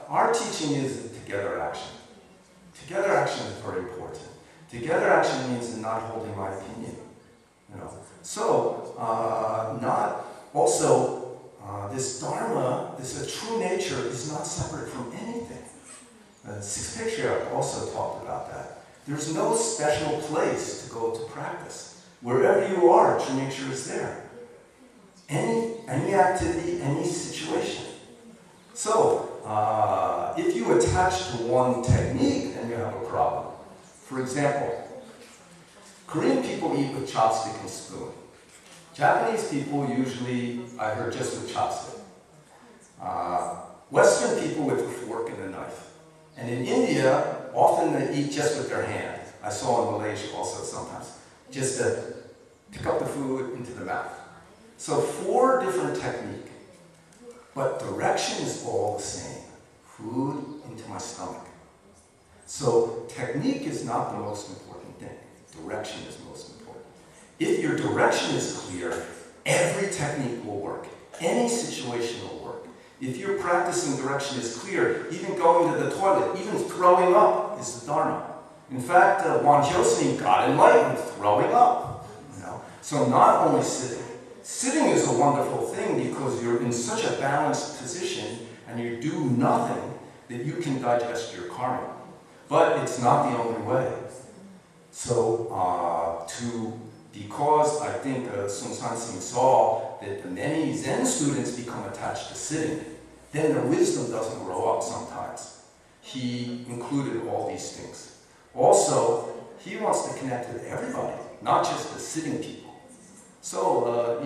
Our teaching is together action. Together action is very important. Together action means not holding my opinion. So, this Dharma, this true nature is not separate from anything. The Sixth Patriarch also talked about that. There's no special place to go to practice. Wherever you are, true nature is there. Any activity, any situation. So, if you attach to one technique, then you have a problem. For example, Korean people eat with chopstick and spoon. Japanese people usually, I heard, just with chopstick. Western people with a fork and a knife. And in India, often they eat just with their hand. I saw in Malaysia also sometimes. Just to pick up the food into the mouth. So 4 different techniques. But direction is all the same. Food into my stomach. So technique is not the most important thing. Direction is most important. If your direction is clear, every technique will work. Any situation will work. If your practicing direction is clear, even going to the toilet, even throwing up is the Dharma. In fact, Bong got enlightened throwing up. So not only sitting. Sitting is a wonderful thing because you're in such a balanced position and you do nothing that you can digest your karma. But it's not the only way. So, because I think Sun San-sing saw that the many Zen students become attached to sitting, then their wisdom doesn't grow up sometimes. He included all these things. Also, he wants to connect with everybody, not just the sitting people. So,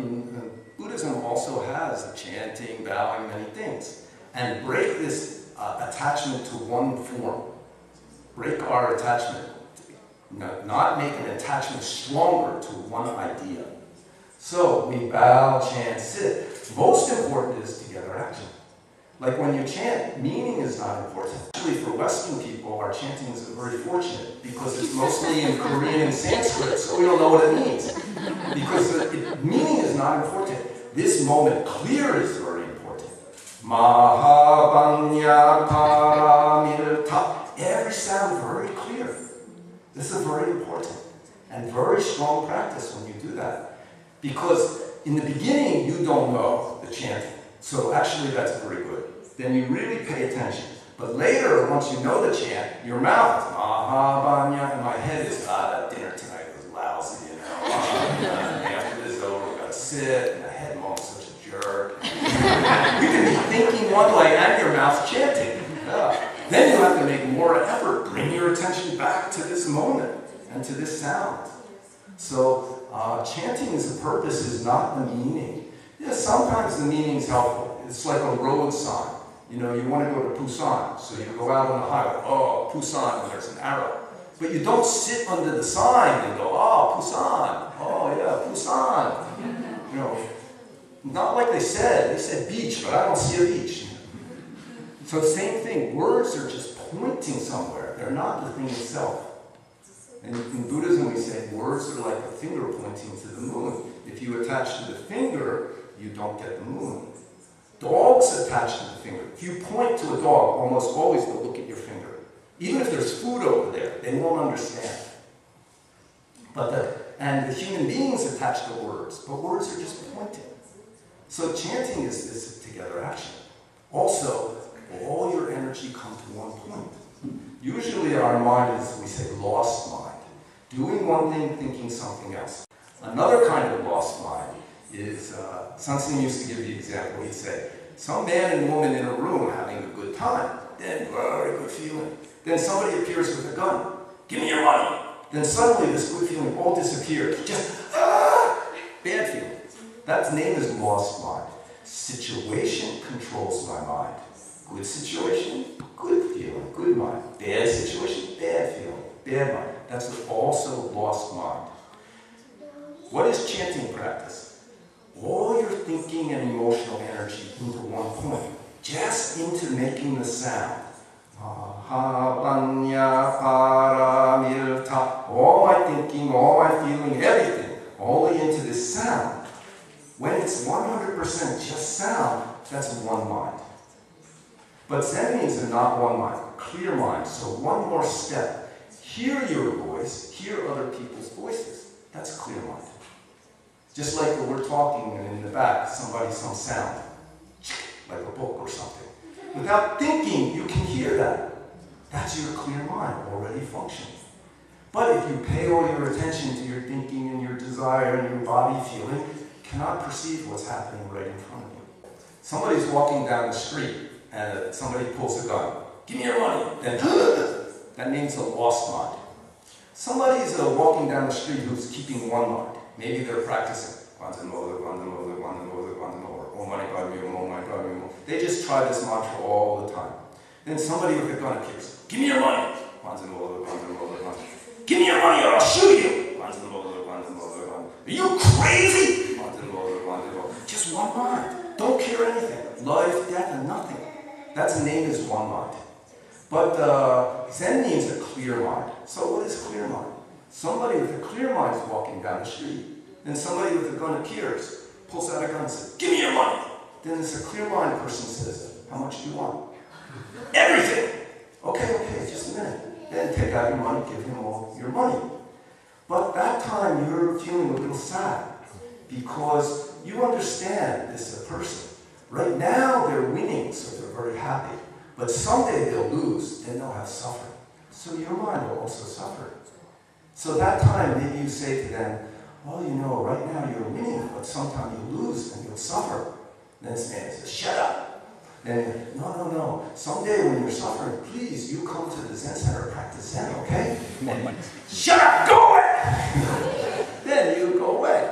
Buddhism also has chanting, bowing, many things. And break this attachment to one form. Break our attachment. Not make an attachment stronger to one idea. So we bow, chant, sit. Most important is together action. Like when you chant, meaning is not important. Actually, for Western people, our chanting is very fortunate because it's mostly in Korean and Sanskrit, so we don't know what it means. Because meaning is not important. This moment clear is very important. Mahabanya paramilta. Every sound very clear. This is very important and very strong practice when you do that. Because in the beginning, you don't know the chanting. So actually, that's very good. Then you really pay attention. But later, once you know the chant, your mouth is Mahabanya, and my head is, that dinner tonight was lousy, and after this is over, we've got to sit, and the head mom's such a jerk. You can be thinking one way and your mouth's chanting. Then you have to make more effort, bring your attention back to this moment and to this sound. So chanting's purpose is not the meaning. Yeah, sometimes the meaning is helpful. It's like a road sign. You want to go to Busan, so you go out on the highway. Oh, Busan, and there's an arrow. But you don't sit under the sign and go, oh, Busan. Oh, yeah, Busan. Not like they said beach, but I don't see a beach. So same thing, words are just pointing somewhere. They're not the thing itself. And in Buddhism we say words are like a finger pointing to the moon. If you attach to the finger, you don't get the moon. Dogs attach to the finger. If you point to a dog, almost always they'll look at your finger. Even if there's food over there, they won't understand. And the human beings attach to words, but words are just pointing. So chanting is this together action. Also, all your energy comes to one point. Usually our mind is, we say, lost mind. Doing one thing, thinking something else. Another kind of lost mind is, Sansin used to give the example, he'd say, some man and woman in a room having a good time, then very good feeling. Then somebody appears with a gun. Give me your money. Then suddenly this good feeling all disappears. Just, bad feeling. That name is lost mind. Situation controls my mind. Good situation, good feeling, good mind. Bad situation, bad feeling, bad mind. That's also lost mind. What is chanting practice? All your thinking and emotional energy into one point, just into making the sound. Mahabanya paramilta. All my thinking, all my feeling, everything, only into this sound. When it's 100% just sound, that's one mind. But Zen means not one mind, clear mind. So one more step. Hear your voice, hear other people's voices. That's clear mind. Just like when we're talking and in the back, some sound, like a book or something. Without thinking, you can hear that. That's your clear mind already functioning. But if you pay all your attention to your thinking and your desire and your body feeling, you cannot perceive what's happening right in front of you. Somebody's walking down the street and somebody pulls a gun. Give me your money. Then that means a lost mind. Somebody's walking down the street who's keeping one mind. Maybe they're practicing. They just try this mantra all the time. Then somebody with a gun appears. Give me your money. Give me your money or I'll shoot you. Are you crazy? Just one mind. Don't care anything. Life, death, and nothing. That's name is one mind. But Zen means a clear mind. So what is clear mind? Somebody with a clear mind is walking down the street. Then somebody with a gun appears, pulls out a gun and says, give me your money. Then this a clear mind person says, how much do you want? Everything. Okay, just a minute. Then take out your money, give him all your money. But that time you're feeling a little sad because you understand this is a person. Right now they're winning, so they're very happy. But someday they'll lose, then they'll have suffering. So your mind will also suffer. So that time maybe you say to them, well, you know, right now you're winning, but sometime you lose and you'll suffer. Then this man says, shut up. Then, no. Someday when you're suffering, please, you come to the Zen center and practice Zen, okay? Shut up, go away! Then you go away.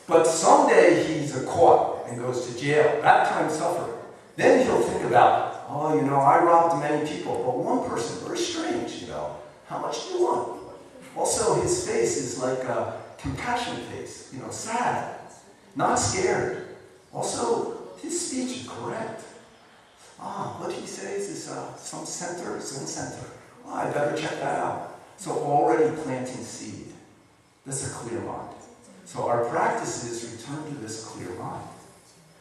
But someday he's caught and goes to jail. That time suffering. Then he'll think about, oh, you know, I robbed many people, but one person, very strange, you know. How much do you want? Also, his face is like a compassion face, you know, sad, not scared. Also, his speech is correct. What he says is some center, Zen center. I better check that out. So already planting seed. That's a clear mind. So our practice is return to this clear mind.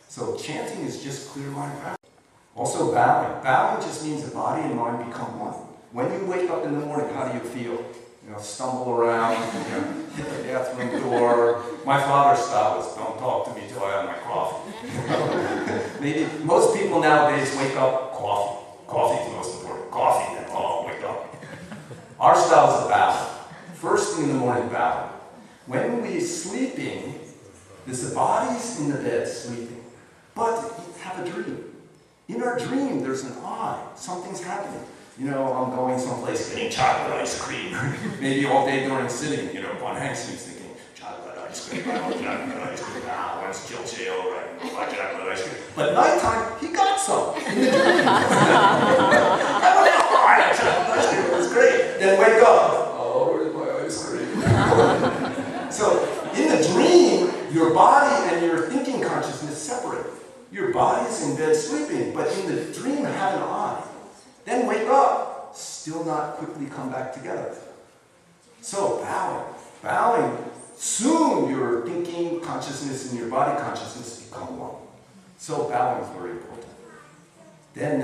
So chanting is just clear mind practice. Also bowing. Bowing just means the body and mind become one. When you wake up in the morning, how do you feel? You know, stumble around, you know, hit the bathroom door. My father's style was, don't talk to me till I have my coffee. Maybe most people nowadays wake up, coffee. Coffee is the most important. Coffee, then, wake up. Our style is a bow. First thing in the morning, bow. When we're sleeping, the body's in the bed sleeping, but you have a dream. In our dream, there's an I. Something's happening. You know, I'm going someplace getting chocolate ice cream. Maybe all day during sitting, you know, on Hank's thinking, chocolate ice cream, I want chocolate ice cream. When's Jill jail, right? I want chocolate ice cream. But nighttime, he got some in the dream. I don't know, I had chocolate ice cream, it was great. Then wake up, oh, where's my ice cream? So, in the dream, your body and your thinking consciousness separate. Your body is in bed sleeping, but in the dream, have an I. Then wake up, still not quickly come back together. So bowing. Bowing, soon your thinking consciousness and your body consciousness become one. So bowing is very important. Then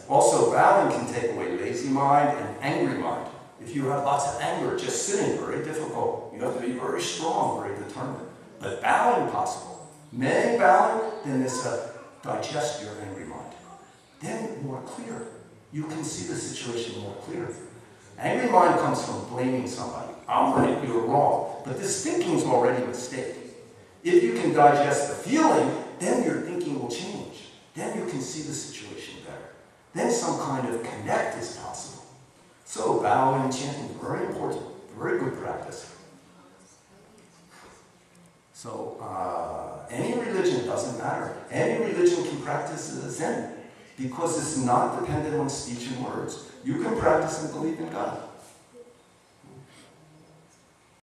also bowing can take away lazy mind and angry mind. If you have lots of anger, just sitting, very difficult. You have to be very strong, very determined. But bowing possible. Many bowing, then digest your angry mind. Then more clear. You can see the situation more clearly. Angry mind comes from blaming somebody. I'm right, you're wrong. But this thinking is already a mistake. If you can digest the feeling, then your thinking will change. Then you can see the situation better. Then some kind of connect is possible. So bowing and chanting, very important, very good practice. So any religion doesn't matter. Any religion can practice Zen. Because it's not dependent on speech and words. You can practice and believe in God.